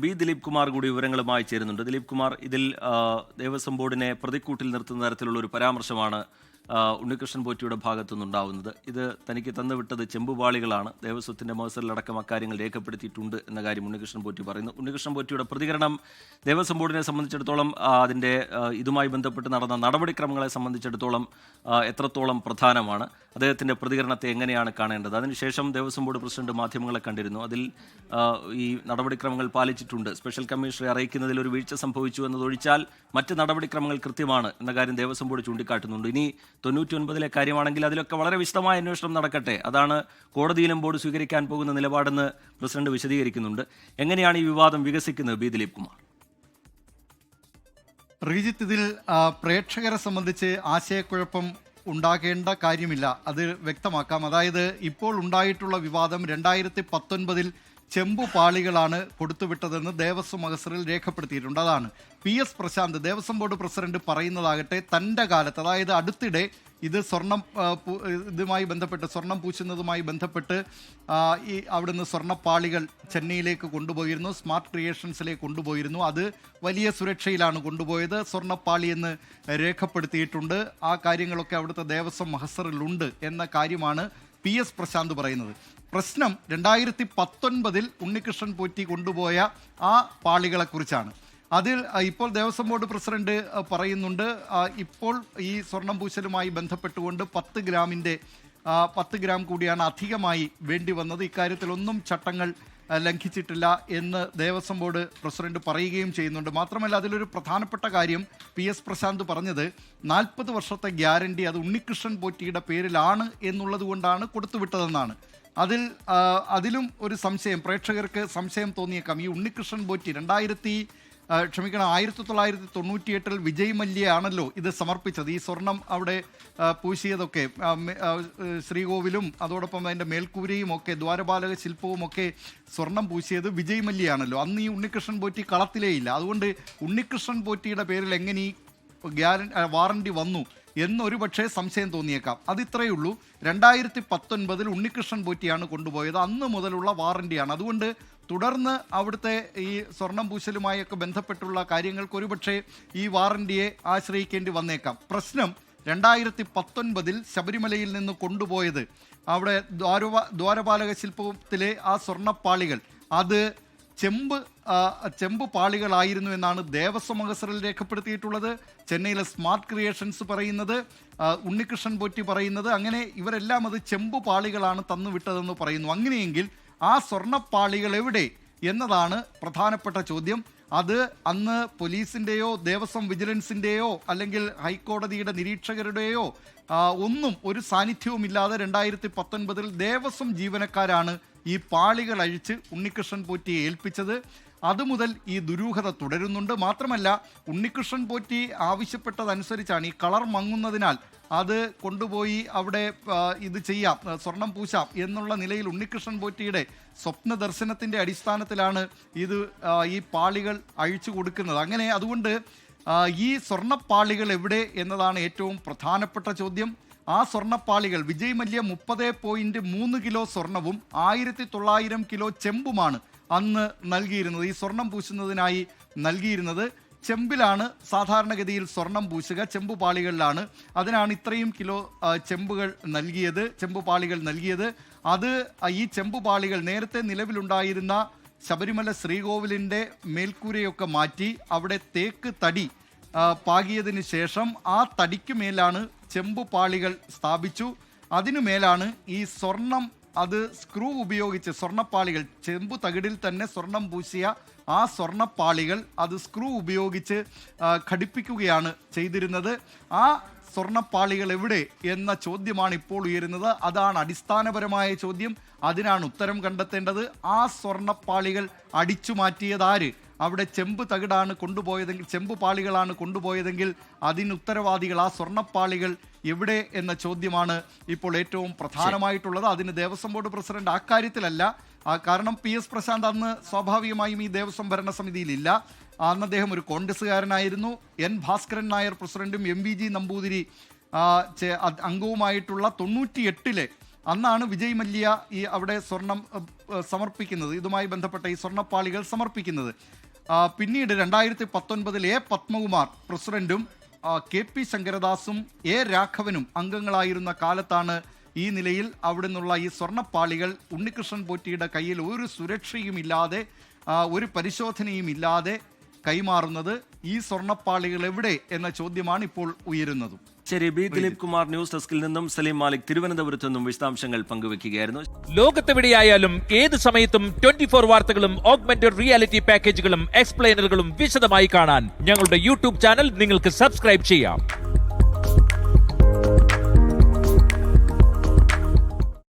B Dileep Kumar കൂടി വിവരങ്ങളുമായി ചേരുന്നുണ്ട്. ദിലീപ് കുമാർ, ഇതിൽ ദേവസ്വം ബോർഡിനെ പ്രതിക്കൂട്ടിൽ നിർത്തുന്ന തരത്തിലുള്ള ഒരു പരാമർശമാണ് ഉണ്ണികൃഷ്ണൻ പോറ്റിയുടെ ഭാഗത്തുനിന്നുണ്ടാവുന്നത്. ഇത് തനിക്ക് തന്നുവിട്ടത് ചെമ്പുപാളികളാണ്, ദേവസ്വത്തിന്റെ മഹസറിലടക്കം അക്കാര്യങ്ങൾ രേഖപ്പെടുത്തിയിട്ടുണ്ട് എന്ന കാര്യം ഉണ്ണികൃഷ്ണൻ പോറ്റി പറയുന്നു. ഉണ്ണികൃഷ്ണൻ പോറ്റിയുടെ പ്രതികരണം ദേവസ്വം ബോർഡിനെ സംബന്ധിച്ചിടത്തോളം അതിൻ്റെ ഇതുമായി ബന്ധപ്പെട്ട് നടന്ന നടപടിക്രമങ്ങളെ സംബന്ധിച്ചിടത്തോളം എത്രത്തോളം പ്രധാനമാണ്? അദ്ദേഹത്തിൻ്റെ പ്രതികരണത്തെ എങ്ങനെയാണ് കാണേണ്ടത്? അതിനുശേഷം ദേവസ്വം ബോർഡ് പ്രസിഡന്റ് മാധ്യമങ്ങളെ കണ്ടിരുന്നു. അതിൽ ഈ നടപടിക്രമങ്ങൾ പാലിച്ചിട്ടുണ്ട്, സ്പെഷ്യൽ കമ്മീഷണറെ അറിയിക്കുന്നതിൽ ഒരു വീഴ്ച സംഭവിച്ചു എന്നതൊഴിച്ചാൽ മറ്റ് നടപടിക്രമങ്ങൾ കൃത്യമാണ് എന്ന കാര്യം ദേവസ്വം ബോർഡ് ചൂണ്ടിക്കാട്ടുന്നുണ്ട്. ഇനി 99-ലെ കാര്യമാണെങ്കിൽ അതിലൊക്കെ വളരെ വിശദമായ അന്വേഷണം നടക്കട്ടെ, അതാണ് കോടതിയിലും ബോർഡ് സ്വീകരിക്കാൻ പോകുന്ന നിലപാടെന്ന് പ്രസിഡന്റ് വിശദീകരിക്കുന്നുണ്ട്. എങ്ങനെയാണ് ഈ വിവാദം വികസിക്കുന്നത്, ബി ദിലീപ് കുമാർ? റീജിത്ത്, ഇതിൽ പ്രേക്ഷകരെ സംബന്ധിച്ച് ആശയക്കുഴപ്പം ഉണ്ടാകേണ്ട കാര്യമില്ല, അത് വ്യക്തമാക്കാം. അതായത് ഇപ്പോൾ ഉണ്ടായിട്ടുള്ള വിവാദം 2019 ചെമ്പുപാളികളാണ് കൊടുത്തുവിട്ടതെന്ന് ദേവസ്വം മഹസറിൽ രേഖപ്പെടുത്തിയിട്ടുണ്ട്. അതാണ് PS Prashanth Devaswom board president പറയുന്നതാകട്ടെ, തൻ്റെ കാലത്ത്, അതായത് അടുത്തിടെ ഇത് ഇതുമായി ബന്ധപ്പെട്ട് സ്വർണം പൂശുന്നതുമായി ബന്ധപ്പെട്ട് ഈ അവിടുന്ന് സ്വർണ്ണപ്പാളികൾ ചെന്നൈയിലേക്ക് കൊണ്ടുപോയിരുന്നു, സ്മാർട്ട് ക്രിയേഷൻസിലേക്ക് കൊണ്ടുപോയിരുന്നു. അത് വലിയ സുരക്ഷയിലാണ് കൊണ്ടുപോയത്, സ്വർണ്ണപ്പാളി എന്ന് രേഖപ്പെടുത്തിയിട്ടുണ്ട്. ആ കാര്യങ്ങളൊക്കെ അവിടുത്തെ ദേവസ്വം മഹസറിലുണ്ട് എന്ന കാര്യമാണ് PS പ്രശാന്ത് പറയുന്നത്. പ്രശ്നം 2019 ഉണ്ണികൃഷ്ണൻ പോറ്റി കൊണ്ടുപോയ ആ പാളികളെക്കുറിച്ചാണ്. അതിൽ ഇപ്പോൾ ദേവസ്വം ബോർഡ് പ്രസിഡന്റ് പറയുന്നുണ്ട്, ഇപ്പോൾ ഈ സ്വർണം പൂശലുമായി ബന്ധപ്പെട്ടുകൊണ്ട് 10 ഗ്രാം കൂടിയാണ് അധികമായി വേണ്ടി വന്നത്. ഇക്കാര്യത്തിലൊന്നും ചട്ടങ്ങൾ ലംഘിച്ചിട്ടില്ല എന്ന് ദേവസ്വം ബോർഡ് പ്രസിഡന്റ് പറയുകയും ചെയ്യുന്നുണ്ട്. മാത്രമല്ല, അതിലൊരു പ്രധാനപ്പെട്ട കാര്യം PS പ്രശാന്ത് പറഞ്ഞത് 40 വർഷത്തെ ഗ്യാരണ്ടി അത് ഉണ്ണികൃഷ്ണൻ പോറ്റിയുടെ പേരിലാണ് എന്നുള്ളത് കൊണ്ടാണ് കൊടുത്തുവിട്ടതെന്നാണ്. അതിലും ഒരു സംശയം, പ്രേക്ഷകർക്ക് സംശയം തോന്നിയേക്കാം. ഈ ഉണ്ണികൃഷ്ണൻ പോറ്റി 1998 വിജയ് മല്യ ആണല്ലോ ഇത് സമർപ്പിച്ചത്. ഈ സ്വർണം അവിടെ പൂശിയതൊക്കെ ശ്രീകോവിലും അതോടൊപ്പം അതിൻ്റെ മേൽക്കൂരയും ഒക്കെ ദ്വാരപാലക ശില്പവും ഒക്കെ സ്വർണം പൂശിയത് വിജയ് മല്യ ആണല്ലോ. അന്ന് ഈ ഉണ്ണികൃഷ്ണൻ പോറ്റി കളത്തിലേ ഇല്ല. അതുകൊണ്ട് ഉണ്ണികൃഷ്ണൻ പോറ്റിയുടെ പേരിൽ എങ്ങനെ ഈ വാറണ്ടി വന്നു എന്നൊരു പക്ഷേ സംശയം തോന്നിയേക്കാം. അതിത്രയേ ഉള്ളൂ. 2019 ഉണ്ണികൃഷ്ണൻ പോറ്റിയാണ് കൊണ്ടുപോയത്, അന്ന് മുതലുള്ള വാറണ്ടിയാണ്. അതുകൊണ്ട് തുടർന്ന് അവിടുത്തെ ഈ സ്വർണം പൂശലുമായൊക്കെ ബന്ധപ്പെട്ടുള്ള കാര്യങ്ങൾക്ക് ഒരുപക്ഷെ ഈ വാറണ്ടിയെ ആശ്രയിക്കേണ്ടി വന്നേക്കാം. പ്രശ്നം 2019 ശബരിമലയിൽ നിന്ന് കൊണ്ടുപോയത് അവിടെ ദ്വാരപാലക ശില്പത്തിലെ ആ സ്വർണ്ണപ്പാളികൾ അത് ചെമ്പ് പാളികളായിരുന്നു എന്നാണ് ദേവസ്വം മഹസറിൽ രേഖപ്പെടുത്തിയിട്ടുള്ളത്. ചെന്നൈയിലെ സ്മാർട്ട് ക്രിയേഷൻസ് പറയുന്നത്, ഉണ്ണികൃഷ്ണൻ പോറ്റി പറയുന്നത്, അങ്ങനെ ഇവരെല്ലാം അത് ചെമ്പ് പാളികളാണ് തന്നുവിട്ടതെന്ന് പറയുന്നു. അങ്ങനെയെങ്കിൽ ആ സ്വർണ്ണപ്പാളികൾ എവിടെ എന്നതാണ് പ്രധാനപ്പെട്ട ചോദ്യം. അത് അന്ന് പോലീസിൻ്റെയോ ദേവസ്വം വിജിലൻസിൻ്റെയോ അല്ലെങ്കിൽ ഹൈക്കോടതിയുടെ നിരീക്ഷകരുടെയോ ഒന്നും ഒരു സാന്നിധ്യവുമില്ലാതെ 2019 ദേവസ്വം ജീവനക്കാരാണ് ഈ പാളികൾ അഴിച്ച് ഉണ്ണികൃഷ്ണൻ പോറ്റിയെ ഏൽപ്പിച്ചത്. അതുമുതൽ ഈ ദുരൂഹത തുടരുന്നുണ്ട്. മാത്രമല്ല, ഉണ്ണികൃഷ്ണൻ പോറ്റി ആവശ്യപ്പെട്ടതനുസരിച്ചാണ് ഈ കളർ മങ്ങുന്നതിനാൽ അത് കൊണ്ടുപോയി അവിടെ ഇത് ചെയ്യാം, സ്വർണം പൂശാം എന്നുള്ള നിലയിൽ ഉണ്ണികൃഷ്ണൻ പോറ്റിയുടെ സ്വപ്ന ദർശനത്തിൻ്റെ അടിസ്ഥാനത്തിലാണ് ഈ പാളികൾ അഴിച്ചു കൊടുക്കുന്നത്. അങ്ങനെ അതുകൊണ്ട് ഈ സ്വർണ്ണപ്പാളികൾ എവിടെ എന്നതാണ് ഏറ്റവും പ്രധാനപ്പെട്ട ചോദ്യം. ആ സ്വർണ്ണപ്പാളികൾ വിജയ് മല്യ 30.3 കിലോ സ്വർണവും 1900 കിലോ ചെമ്പുമാണ് അന്ന് നൽകിയിരുന്നത്. ഈ സ്വർണം പൂശുന്നതിനായി നൽകിയിരുന്നത് ചെമ്പിലാണ് സാധാരണഗതിയിൽ സ്വർണം പൂശുക, ചെമ്പുപാളികളിലാണ്. അതിനാണ് ഇത്രയും കിലോ ചെമ്പുപാളികൾ നൽകിയത്. അത് ഈ ചെമ്പുപാളികൾ നേരത്തെ നിലവിലുണ്ടായിരുന്ന ശബരിമല ശ്രീകോവിലിൻ്റെ മേൽക്കൂരയൊക്കെ മാറ്റി അവിടെ തേക്ക് തടി പാകിയതിന് ശേഷം ആ തടിക്ക് മേലാണ് ചെമ്പുപാളികൾ സ്ഥാപിച്ചു. അതിനുമേലാണ് ഈ സ്വർണം അത് സ്ക്രൂ ഉപയോഗിച്ച് സ്വർണ്ണപ്പാളികൾ, ചെമ്പു തകിടിൽ തന്നെ സ്വർണം പൂശിയ ആ സ്വർണ്ണപ്പാളികൾ അത് സ്ക്രൂ ഉപയോഗിച്ച് ഘടിപ്പിക്കുകയാണ് ചെയ്തിരുന്നത്. ആ സ്വർണ്ണപ്പാളികൾ എവിടെ എന്ന ചോദ്യമാണ് ഇപ്പോൾ ഉയരുന്നത്. അതാണ് അടിസ്ഥാനപരമായ ചോദ്യം. അതിനാണ് ഉത്തരം കണ്ടെത്തേണ്ടത്. ആ സ്വർണ്ണപ്പാളികൾ അടിച്ചു മാറ്റിയതാര്? അവിടെ ചെമ്പ് തകിടാണ് കൊണ്ടുപോയതെങ്കിൽ, ചെമ്പ് പാളികളാണ് കൊണ്ടുപോയതെങ്കിൽ അതിന് ഉത്തരവാദികൾ, ആ സ്വർണ്ണപ്പാളികൾ എവിടെ എന്ന ചോദ്യമാണ് ഇപ്പോൾ ഏറ്റവും പ്രധാനമായിട്ടുള്ളത്. അതിന് ദേവസ്വം ബോർഡ് പ്രസിഡന്റ് അക്കാര്യത്തിലല്ല, കാരണം PS പ്രശാന്ത് അന്ന് സ്വാഭാവികമായും ഈ ദേവസ്വം ഭരണസമിതിയിലില്ല. അന്ന് അദ്ദേഹം ഒരു കോൺഗ്രസ്സുകാരനായിരുന്നു. N ഭാസ്കരൻ നായർ പ്രസിഡന്റും MVG നമ്പൂതിരി അംഗവുമായിട്ടുള്ള 98-ലെ അന്നാണ് വിജയ് മല്യ ഈ അവിടെ സ്വർണം സമർപ്പിക്കുന്നത്, ഇതുമായി ബന്ധപ്പെട്ട ഈ സ്വർണ്ണപ്പാളികൾ സമർപ്പിക്കുന്നത്. പിന്നീട് 2019 എ പത്മകുമാർ പ്രസിഡന്റും KP ശങ്കരദാസും A രാഘവനും അംഗങ്ങളായിരുന്ന കാലത്താണ് ഈ നിലയിൽ അവിടെ നിന്നുള്ള ഈ സ്വർണ്ണപ്പാളികൾ ഉണ്ണികൃഷ്ണൻ പോറ്റിയുടെ കയ്യിൽ ഒരു സുരക്ഷയുമില്ലാതെ ഒരു പരിശോധനയും ഇല്ലാതെ കൈമാറുന്നത്. ഈ സ്വർണ്ണപ്പാളികൾ എവിടെ എന്ന ചോദ്യമാണ് ഇപ്പോൾ ഉയരുന്നതും. ശരി, ബി ദിലീപ് കുമാർ, ന്യൂസ് ഡെസ്കിൽ നിന്നും സലീം മാലിക് തിരുവനന്തപുരത്ത് നിന്നും വിശദാംശങ്ങൾ പങ്കുവെക്കുകയായിരുന്നു. ലോകത്തെവിടെയായാലും ഏത് സമയത്തും 24 വാർത്തകളും ഓഗ്മെന്റഡ് റിയാലിറ്റി പാക്കേജുകളും എക്സ്പ്ലെയിനറുകളും വിശദമായി കാണാൻ ഞങ്ങളുടെ യൂട്യൂബ് ചാനൽ നിങ്ങൾക്ക് സബ്സ്ക്രൈബ് ചെയ്യാം.